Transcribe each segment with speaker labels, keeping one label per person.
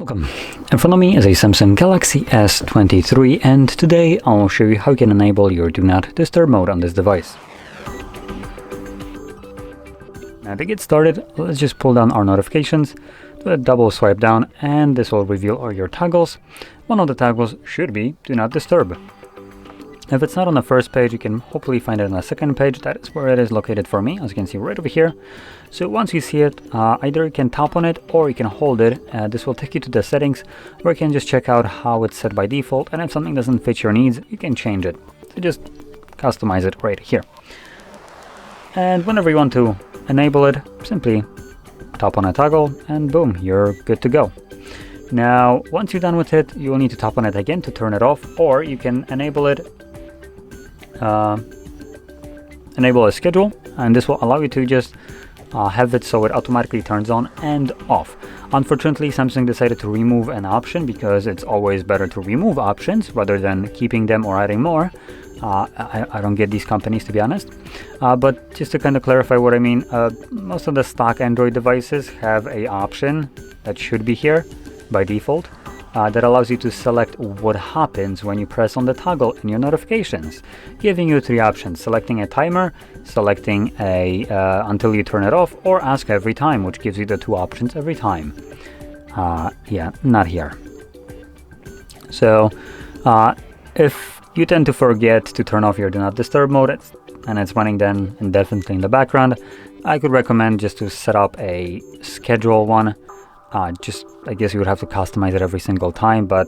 Speaker 1: Welcome. In front of me is a Samsung Galaxy S23, and today I'll show you how you can enable your Do Not Disturb mode on this device. Now to get started, let's just pull down our notifications, do a double swipe down, and this will reveal all your toggles. One of the toggles should be Do Not Disturb. If it's not on the first page, you can hopefully find it on the second page. That is where it is located for me, as you can see right over here. So once you see it, either you can tap on it or you can hold it. This will take you to the settings where you can just check out how it's set by default, and if something doesn't fit your needs, you can change it. So just customize it right here. And whenever you want to enable it, simply tap on a toggle and boom, you're good to go. Now, once you're done with it, you will need to tap on it again to turn it off, or you can enable it. Enable a schedule, and this will allow you to just have it so it automatically turns on and off. Unfortunately, Samsung decided to remove an option because it's always better to remove options rather than keeping them or adding more. I don't get these companies, to be honest. But just to kind of clarify what I mean, most of the stock Android devices have an option that should be here by default. That allows you to select what happens when you press on the toggle in your notifications, giving you three options: selecting a timer, selecting a until you turn it off, or ask every time, which gives you the two options every time. Yeah, not here. So if you tend to forget to turn off your Do Not Disturb mode and it's running then indefinitely in the background, I could recommend just to set up a schedule one. I guess you would have to customize it every single time, but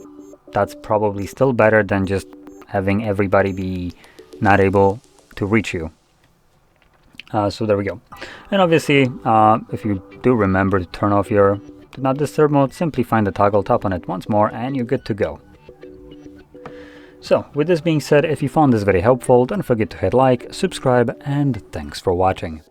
Speaker 1: that's probably still better than just having everybody be not able to reach you. So there we go. And obviously, if you do remember to turn off your Do Not Disturb mode, simply find the toggle, tap on it once more, and you're good to go. So with this being said, if you found this very helpful, don't forget to hit like, subscribe, and thanks for watching.